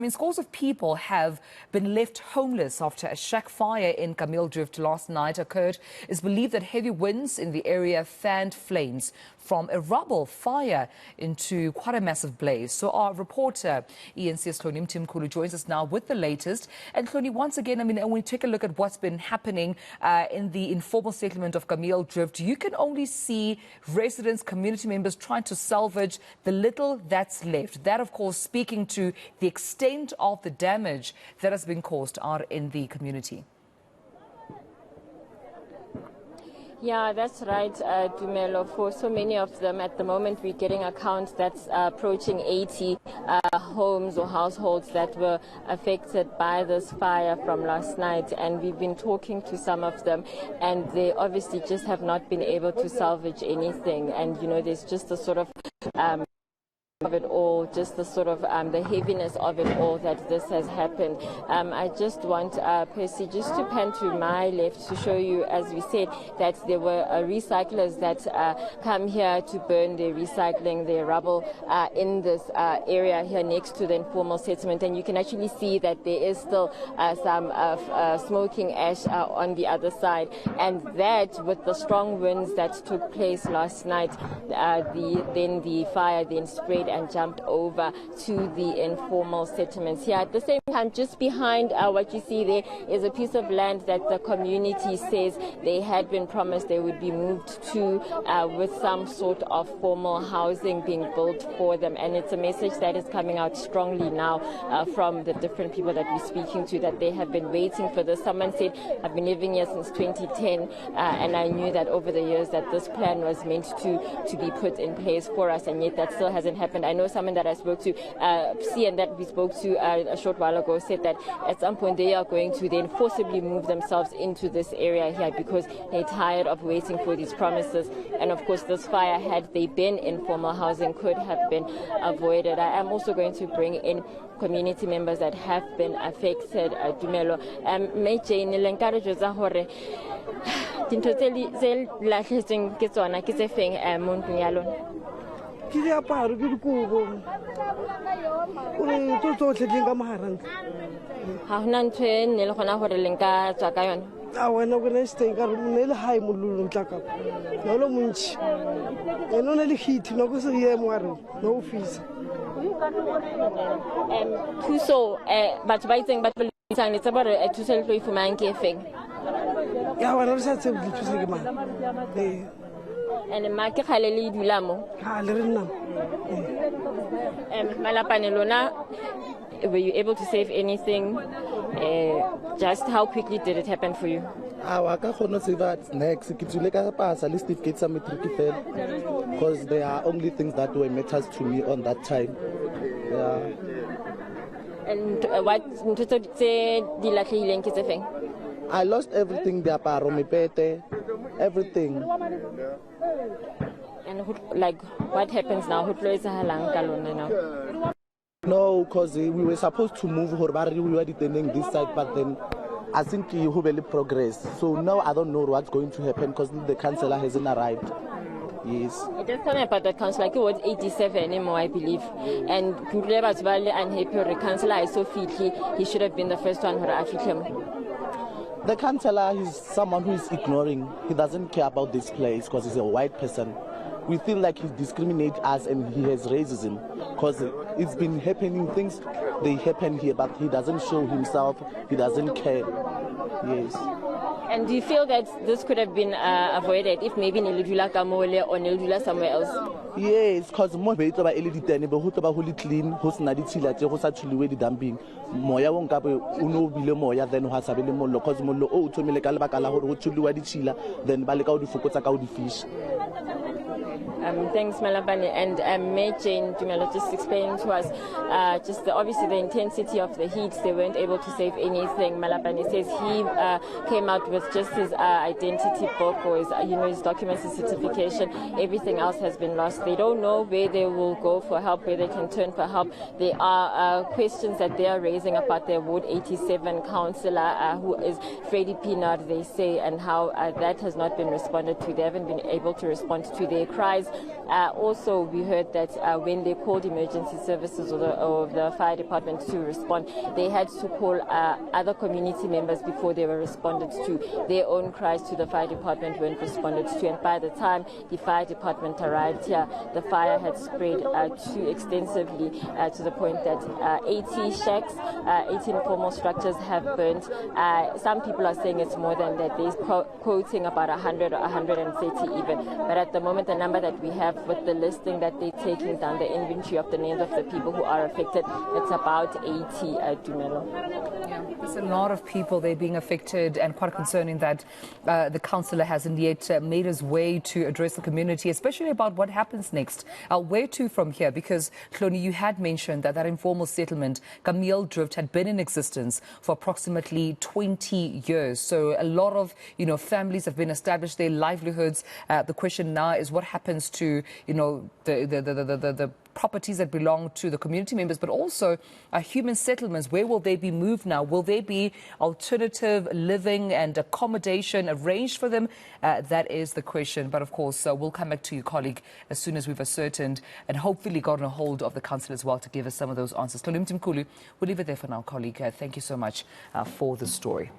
Scores of people have been left homeless after a shack fire in Kameeldrift last night occurred. It's believed that heavy winds in the area fanned flames from a rubble fire into quite a massive blaze. So our reporter, eNCA's Hloni Mtimkulu, joins us now with the latest. And Hloni, once again, when we take a look at what's been happening in the informal settlement of Kameeldrift, you can only see residents, community members trying to salvage the little that's left. That, of course, speaking to the extent of the damage that has been caused out in the community. Yeah, that's right, Dumelo. For so many of them at the moment, we're getting accounts that's approaching 80 homes or households that were affected by this fire from last night. And we've been talking to some of them, and they obviously just have not been able to salvage anything. And, you know, there's just a sort of of it all, just the sort of the heaviness of it all that this has happened. I just want Percy just to pan to my left to show you, as we said, that there were recyclers that come here to burn their recycling, their rubble in this area here next to the informal settlement, and you can actually see that there is still some smoking ash on the other side, and that with the strong winds that took place last night, the fire then spread and jumped over to the informal settlements here. At the same time, just behind what you see there is a piece of land that the community says they had been promised they would be moved to with some sort of formal housing being built for them. And it's a message that is coming out strongly now from the different people that we're speaking to, that they have been waiting for this. Someone said, I've been living here since 2010 and I knew that over the years that this plan was meant to be put in place for us, and yet that still hasn't happened. I know someone that I spoke to, and that we spoke to a short while ago, said that at some point they are going to then forcibly move themselves into this area here because they're tired of waiting for these promises. And of course, this fire, had they been in formal housing, could have been avoided. I am also going to bring in community members that have been affected. Dumelo, me Jane le nka re jotsa hore dintho tse lahletsweng ke tsona ke tse feng mo ntlong ya lona. Ke diaparo ke dikobo ore tsotlhe di ka mahareng ha hona ntho e nne le gona gore le nka tswa ka yona. Wena go ne stay ka rone le hae mololo ntlaka no lo montshi eno ne le hit no go se ye moare no office thuso batho ba itseng ba tlo tsa bare thuso le tlo ifumang ke efeng ya wena re sa tsebe le thuso ke mang and ma ke khale le dula mo le re nna malapane lona, were you able to save anything? Just how quickly did it happen for you? Ka khona save next ke tsule ka pasa le certificate sa matric fail, because there are only things that were matters to me on that time. Yeah. And what di latlhileng ke tse feng? I lost everything, the aparo, mepete, everything. And like, what happens now? No, because we were supposed to move. We were detaining this side, but then I think you will progress. So now I don't know what's going to happen because the councillor hasn't arrived. Yes. Just tell me about that councillor. Like, it was 87 anymore, I believe. And unhappy. The councillor is so fit. He should have been the first one who actually came. The councillor is someone who is ignoring. He doesn't care about this place because he's a white person. We feel like he discriminates us and he has racism because it's been happening, things they happen here, but he doesn't show himself, he doesn't care. Yes. And do you feel that this could have been avoided if maybe Niludula Kamole or Niludula somewhere else? Yes, because more better by LED but who to be clean, who's not the chilla, who's actually way the dumping. Moya won't cap uno below moya, then who has a little more locos molo, oh, to me like Alabacala, who to do the chilla, then Balikau the Fukotaka the fish. Thanks, Malapane. And May Jane Dumelo just explained to us just obviously the intensity of the heat. They weren't able to save anything. Malapane says he came out with just his identity book or his documents, his certification. Everything else has been lost. They don't know where they will go for help, where they can turn for help. There are questions that they are raising about their Ward 87 councillor, who is Freddie Pinard, they say, and how that has not been responded to. They haven't been able to respond to their cries. Also, we heard that when they called emergency services or the fire department to respond, they had to call other community members before they were responded to. Their own cries to the fire department weren't responded to, and by the time the fire department arrived here, the fire had spread too extensively to the point that 80 shacks, 18 informal structures have burnt. Some people are saying it's more than that. They're quoting about 100 or 130 even. But at the moment, the number that we have with the listing that they're taking down, the inventory of the names of the people who are affected, it's about 80, Dumelo. Yeah, there's a lot of people there being affected, and quite concerning that the councillor hasn't yet made his way to address the community, especially about what happens next. Where to from here? Because, Hloni, you had mentioned that informal settlement, Kameeldrift, had been in existence for approximately 20 years. So a lot of, families have been established, their livelihoods. The question now is what happens to, the properties that belong to the community members, but also human settlements. Where will they be moved now? Will there be alternative living and accommodation arranged for them? That is the question. But of course, we'll come back to you, colleague, as soon as we've ascertained and hopefully gotten a hold of the council as well to give us some of those answers. Hloni Mtimkulu, we'll leave it there for now, colleague. Thank you so much for the story.